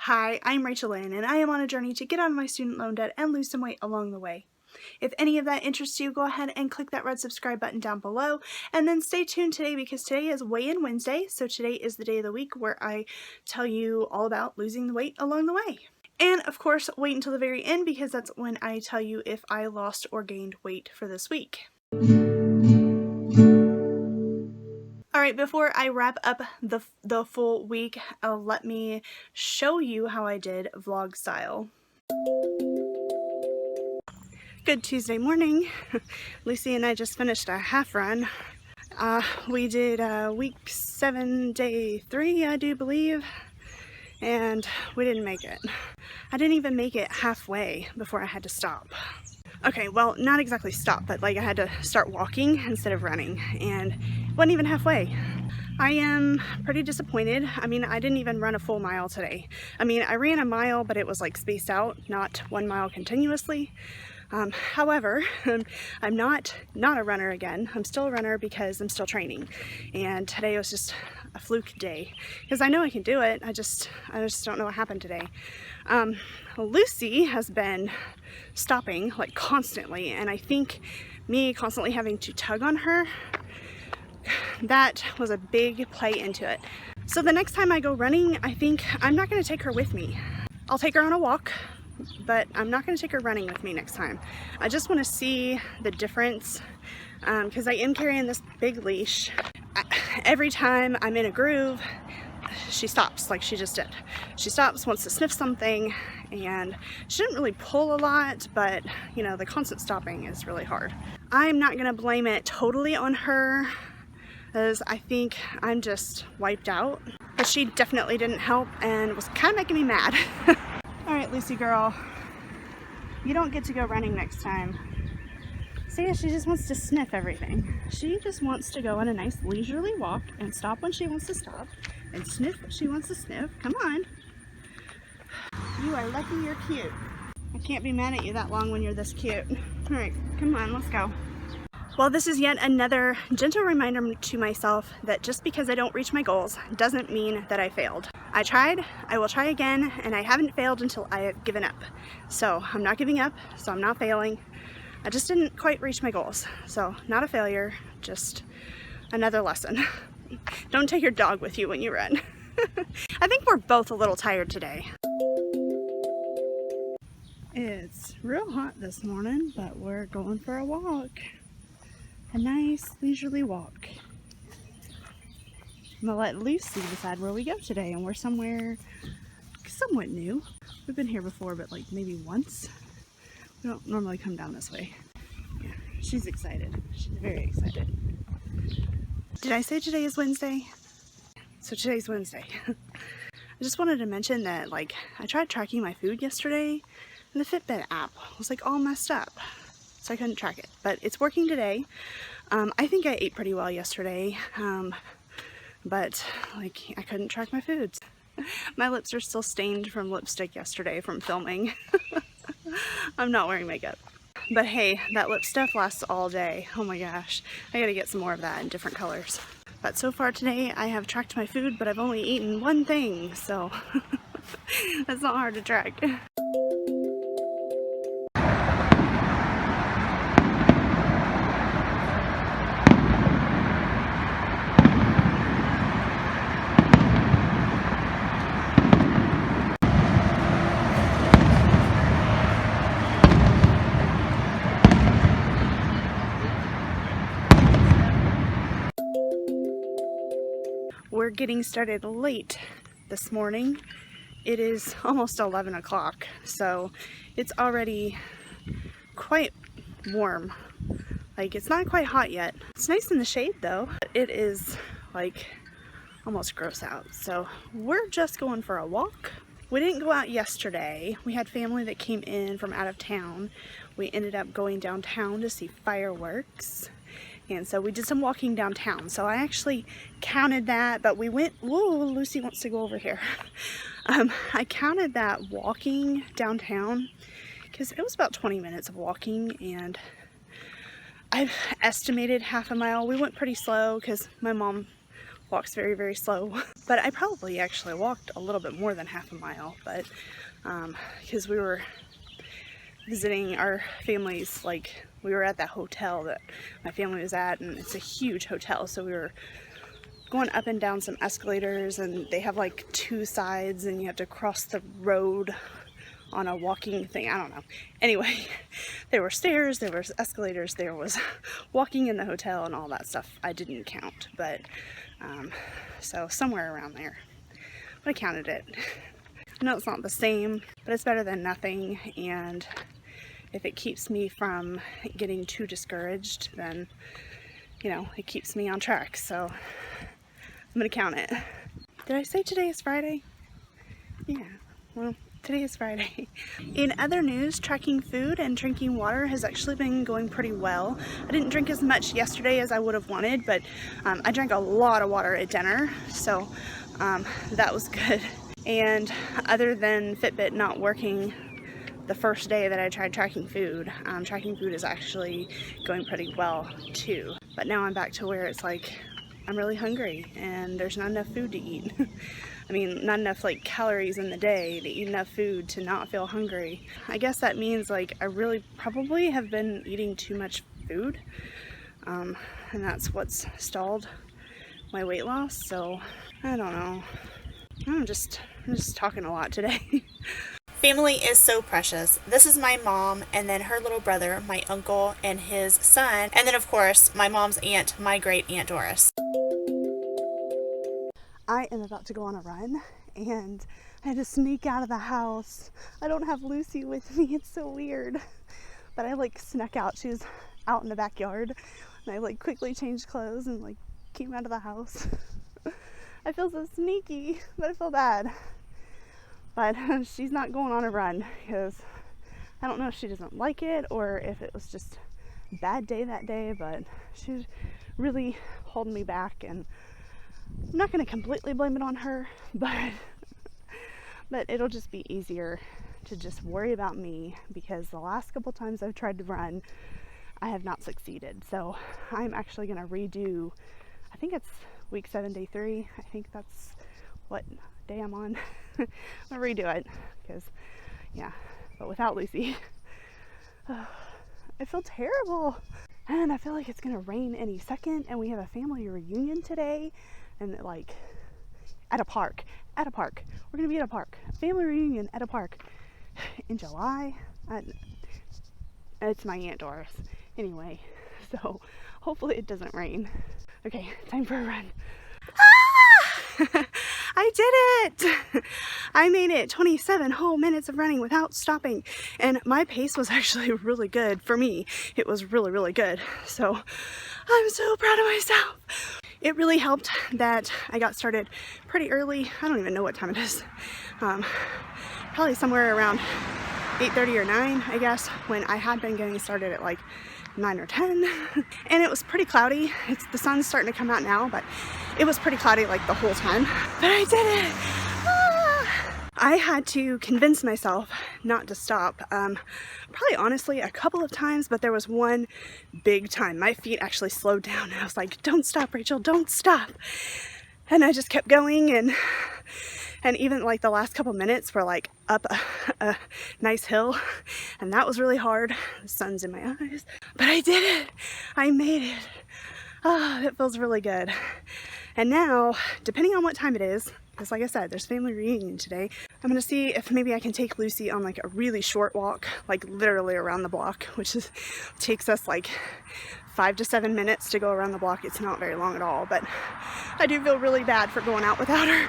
Hi, I'm Rachel Lynn, and I am on a journey to get out of my student loan debt and lose some weight along the way. If any of that interests you, go ahead and click that red subscribe button down below, and then stay tuned today because today is Weigh-In Wednesday, so today is the day of the week where I tell you all about losing the weight along the way. And of course, wait until the very end because that's when I tell you if I lost or gained weight for this week. Alright, before I wrap up the full week, let me show you how I did vlog style. Good Tuesday morning. Lucy and I just finished a half run. We did week 7, day 3, I do believe, and we didn't make it. I didn't even make it halfway before I had to stop. Okay, well, not exactly stop, but like I had to start walking instead of running, and it wasn't even halfway. I am pretty disappointed. I mean, I didn't even run a full mile today. I mean, I ran a mile, but it was like spaced out, not 1 mile continuously. However, I'm not a runner again. I'm still a runner because I'm still training, and today was just a fluke day because I know I can do it. I just don't know what happened today. Lucy has been stopping like constantly, and I think me constantly having to tug on her, that was a big play into it. So the next time I go running, I think I'm not going to take her with me. I'll take her on a walk, but I'm not going to take her running with me next time. I just want to see the difference because I am carrying this big leash. Every time I'm in a groove, she stops like she just did. She stops, wants to sniff something, and she didn't really pull a lot, but you know, the constant stopping is really hard. I'm not going to blame it totally on her, as I think I'm just wiped out, but she definitely didn't help and was kind of making me mad. Alright, Lucy girl, you don't get to go running next time. See, she just wants to sniff everything. She just wants to go on a nice leisurely walk and stop when she wants to stop and sniff what she wants to sniff. Come on. You are lucky you're cute. I can't be mad at you that long when you're this cute. Alright, come on, let's go. Well, this is yet another gentle reminder to myself that just because I don't reach my goals doesn't mean that I failed. I tried, I will try again, and I haven't failed until I have given up. So I'm not giving up, so I'm not failing. I just didn't quite reach my goals. So not a failure, just another lesson. Don't take your dog with you when you run. I think we're both a little tired today. It's real hot this morning, but we're going for a walk. A nice leisurely walk. I'm gonna let Lucy decide where we go today, and we're somewhere somewhat new. We've been here before, but like maybe once. We don't normally come down this way. Yeah, she's excited. She's very excited. Did I say today is Wednesday? So today's Wednesday. I just wanted to mention that like I tried tracking my food yesterday, and the Fitbit app was like all messed up. So I couldn't track it, but it's working today. I think I ate pretty well yesterday, but like I couldn't track my foods. My lips are still stained from lipstick yesterday from filming. I'm not wearing makeup. But hey, that lip stuff lasts all day. Oh my gosh, I gotta get some more of that in different colors. But so far today I have tracked my food, but I've only eaten one thing, so that's not hard to track. We're getting started late this morning. It is almost 11 o'clock, so it's already quite warm. Like, it's not quite hot yet. It's nice in the shade though. It is like almost gross out, so we're just going for a walk. We didn't go out yesterday. We had family that came in from out of town. We ended up going downtown to see fireworks. And so we did some walking downtown. So I actually counted that, but we went, whoa, Lucy wants to go over here. I counted that walking downtown because it was about 20 minutes of walking, and I've estimated half a mile. We went pretty slow because my mom walks very, very slow. But I probably actually walked a little bit more than half a mile, but because we were visiting our families, like we were at that hotel that my family was at, and it's a huge hotel, so we were going up and down some escalators, and they have like two sides and you have to cross the road on a walking thing. I don't know. Anyway, there were stairs, there was escalators, there was walking in the hotel and all that stuff. I didn't count, but so somewhere around there. But I counted it. I know it's not the same, but it's better than nothing, and if it keeps me from getting too discouraged, then, you know, it keeps me on track. So I'm gonna count it. Did I say today is Friday? Yeah, well, today is Friday. In other news, tracking food and drinking water has actually been going pretty well. I didn't drink as much yesterday as I would have wanted, but I drank a lot of water at dinner, so that was good. And other than Fitbit not working the first day that I tried tracking food is actually going pretty well too. But now I'm back to where it's like, I'm really hungry and there's not enough food to eat. I mean, not enough like calories in the day to eat enough food to not feel hungry. I guess that means like I really probably have been eating too much food, and that's what's stalled my weight loss. So I don't know. I'm just talking a lot today. Family is so precious. This is my mom, and then her little brother, my uncle, and his son, and then of course my mom's aunt, my great aunt Doris. I am about to go on a run, and I had to sneak out of the house. I don't have Lucy with me. It's so weird. But I like snuck out. She was out in the backyard, and I like quickly changed clothes and like came out of the house. I feel so sneaky, but I feel bad. But she's not going on a run because I don't know if she doesn't like it or if it was just a bad day that day, but she's really holding me back, and I'm not going to completely blame it on her, but it'll just be easier to just worry about me, because the last couple times I've tried to run, I have not succeeded. So I'm actually going to redo, I think it's week 7, day 3. I think that's what day I'm on. I'm going to redo it because, yeah, but without Lucy, I feel terrible. And I feel like it's going to rain any second, and we have a family reunion today. And like at a park. We're gonna be at a park. Family reunion at a park in July. It's my Aunt Doris. Anyway, so hopefully it doesn't rain. Okay, time for a run. Ah! I did it! I made it 27 whole minutes of running without stopping. And my pace was actually really good for me. It was really, really good. So I'm so proud of myself. It really helped that I got started pretty early. I don't even know what time it is. Probably somewhere around 8:30 or 9, I guess, when I had been getting started at like 9 or 10. And it was pretty cloudy. The sun's starting to come out now, but it was pretty cloudy like the whole time. But I did it! I had to convince myself not to stop. Probably honestly a couple of times, but there was one big time. My feet actually slowed down. I was like, don't stop, Rachel, don't stop. And I just kept going, and even like the last couple minutes were like up a nice hill, and that was really hard. The sun's in my eyes, but I did it. I made it. Oh, it feels really good. And now, depending on what time it is, because like I said, there's family reunion today, I'm gonna see if maybe I can take Lucy on like a really short walk, like literally around the block, which takes us like 5 to 7 minutes to go around the block. It's not very long at all, but I do feel really bad for going out without her.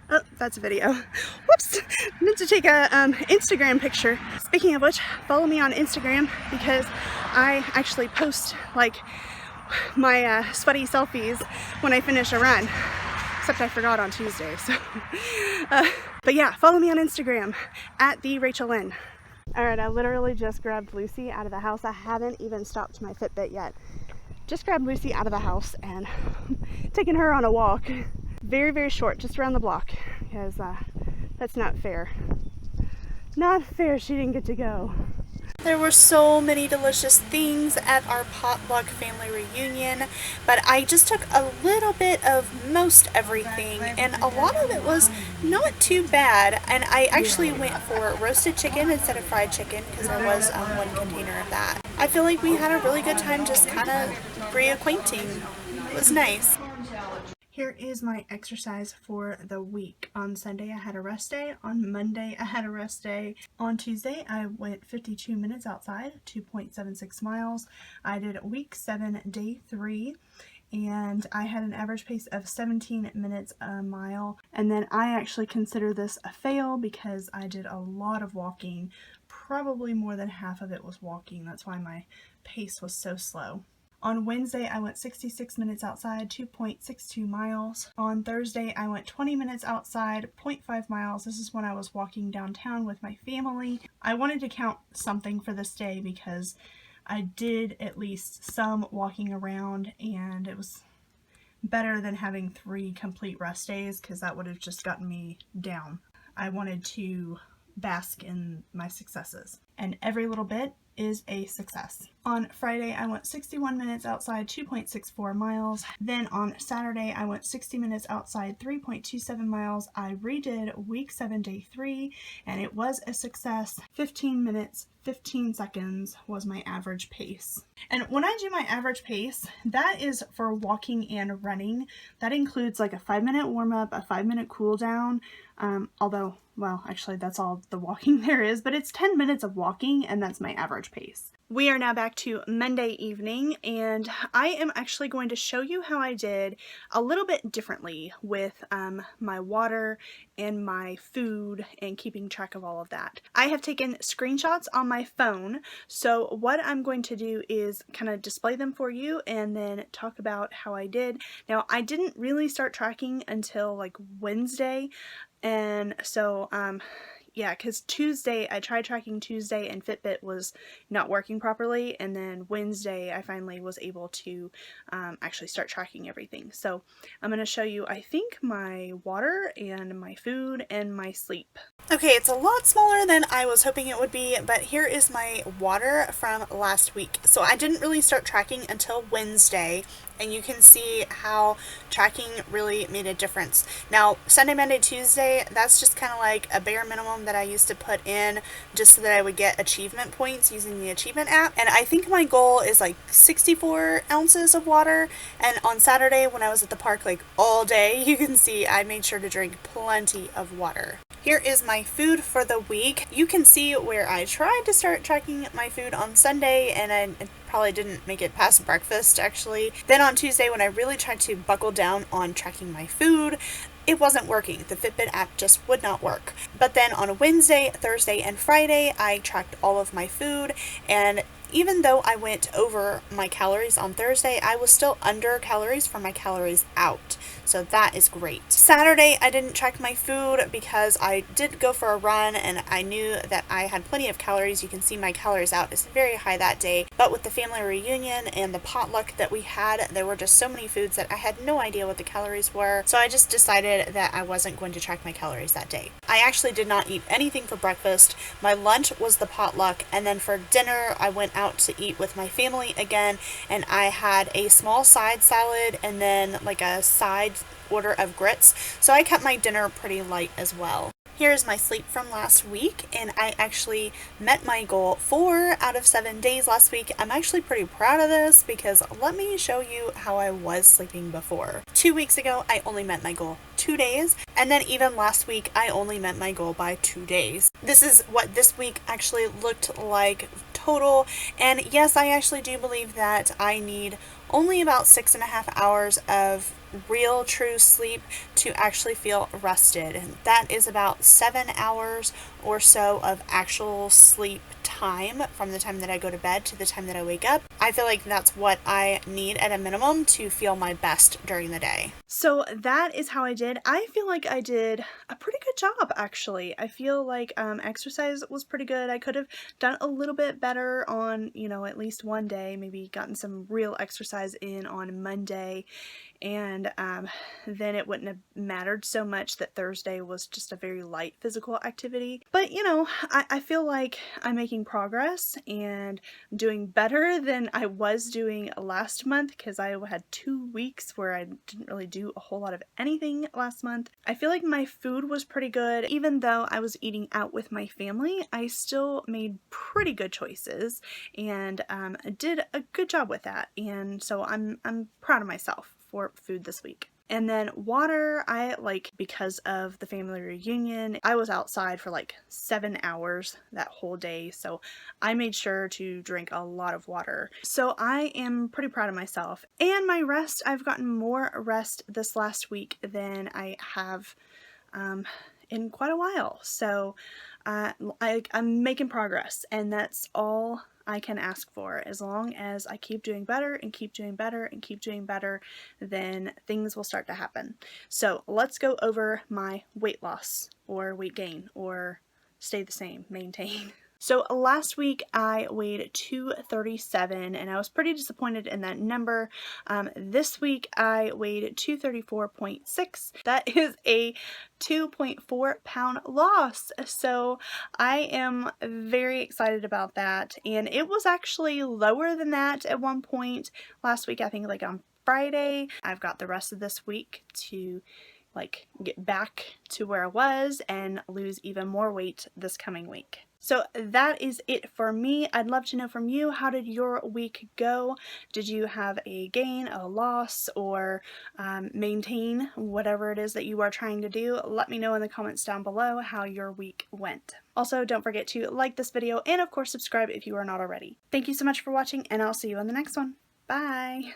Oh, that's a video. Whoops! I meant to take a Instagram picture. Speaking of which, follow me on Instagram, because I actually post like my sweaty selfies when I finish a run. Except I forgot on Tuesday, so. But yeah, follow me on Instagram, @TheRachelLynn. Alright, I literally just grabbed Lucy out of the house. I haven't even stopped my Fitbit yet. Just grabbed Lucy out of the house and taking her on a walk. Very, very short, just around the block, because that's not fair. Not fair she didn't get to go. There were so many delicious things at our potluck family reunion, but I just took a little bit of most everything, and a lot of it was not too bad. And I actually went for roasted chicken instead of fried chicken because there was one container of that. I feel like we had a really good time just kind of reacquainting. It was nice. Here is my exercise for the week. On Sunday I had a rest day. On Monday I had a rest day. On Tuesday I went 52 minutes outside, 2.76 miles. I did week 7, day 3. And I had an average pace of 17 minutes a mile. And then I actually consider this a fail because I did a lot of walking. Probably more than half of it was walking. That's why my pace was so slow. On Wednesday, I went 66 minutes outside, 2.62 miles. On Thursday, I went 20 minutes outside, 0.5 miles. This is when I was walking downtown with my family. I wanted to count something for this day because I did at least some walking around, and it was better than having 3 complete rest days because that would have just gotten me down. I wanted to bask in my successes, and every little bit is a success. On Friday, I went 61 minutes outside, 2.64 miles. Then on Saturday, I went 60 minutes outside, 3.27 miles. I redid week 7, day 3, and it was a success. 15 minutes, 15 seconds was my average pace. And when I do my average pace, that is for walking and running. That includes like a 5-minute warm-up, a 5-minute cool down, although, well, actually that's all the walking there is, but it's 10 minutes of walking, and that's my average pace. We are now back to Monday evening, and I am actually going to show you how I did a little bit differently with my water and my food and keeping track of all of that. I have taken screenshots on my phone, so what I'm going to do is kind of display them for you and then talk about how I did. Now, I didn't really start tracking until like Wednesday, and so yeah, because Tuesday, I tried tracking Tuesday and Fitbit was not working properly, and then Wednesday I finally was able to actually start tracking everything. So I'm going to show you, I think, my water and my food and my sleep. Okay, it's a lot smaller than I was hoping it would be, but here is my water from last week. So I didn't really start tracking until Wednesday, and you can see how tracking really made a difference. Now, Sunday, Monday, Tuesday, that's just kind of like a bare minimum that I used to put in just so that I would get achievement points using the achievement app. And I think my goal is like 64 ounces of water. And on Saturday, when I was at the park like all day, you can see I made sure to drink plenty of water. Here is my food for the week. You can see where I tried to start tracking my food on Sunday, and I probably didn't make it past breakfast actually. Then on Tuesday, when I really tried to buckle down on tracking my food, it wasn't working. The Fitbit app just would not work. But then on Wednesday, Thursday, and Friday, I tracked all of my food, and even though I went over my calories on Thursday, I was still under calories for my calories out. So that is great. Saturday, I didn't track my food because I did go for a run and I knew that I had plenty of calories. You can see my calories out is very high that day. But with the family reunion and the potluck that we had, there were just so many foods that I had no idea what the calories were. So I just decided that I wasn't going to track my calories that day. I actually did not eat anything for breakfast. My lunch was the potluck, and then for dinner, I went out to eat with my family again, and I had a small side salad and then like a side order of grits, so I kept my dinner pretty light as well. Here's my sleep from last week, and I actually met my goal 4 out of 7 days last week. I'm actually pretty proud of this because let me show you how I was sleeping before. 2 weeks ago, I only met my goal 2 days, and then even last week, I only met my goal by 2 days. This is what this week actually looked like total, and yes, I actually do believe that I need only about 6.5 hours of real true sleep to actually feel rested, and that is about 7 hours or so of actual sleep time from the time that I go to bed to the time that I wake up. I feel like that's what I need at a minimum to feel my best during the day. So that is how I did. I feel like I did a pretty good job actually. I feel like exercise was pretty good. I could have done a little bit better on, at least one day, maybe gotten some real exercise in on Monday. and then it wouldn't have mattered so much that Thursday was just a very light physical activity. But you know, I feel like I'm making progress and doing better than I was doing last month, because I had 2 weeks where I didn't really do a whole lot of anything last month. I feel like my food was pretty good. Even though I was eating out with my family, I still made pretty good choices and did a good job with that. And so I'm proud of myself for food this week. And then water, because of the family reunion, I was outside for like 7 hours that whole day, so I made sure to drink a lot of water. So I am pretty proud of myself. And my rest, I've gotten more rest this last week than I have in quite a while. So I'm making progress, and that's all I can ask for. As long as I keep doing better and keep doing better and keep doing better, then things will start to happen. So let's go over my weight loss or weight gain or stay the same, maintain. So last week I weighed 237 and I was pretty disappointed in that number. This week I weighed 234.6. That is a 2.4 pound loss. So I am very excited about that. And it was actually lower than that at one point last week. I think like on Friday. I've got the rest of this week to get back to where I was and lose even more weight this coming week. So that is it for me. I'd love to know from you, how did your week go? Did you have a gain, a loss, or maintain whatever it is that you are trying to do? Let me know in the comments down below how your week went. Also, don't forget to like this video and of course subscribe if you are not already. Thank you so much for watching, and I'll see you in the next one. Bye!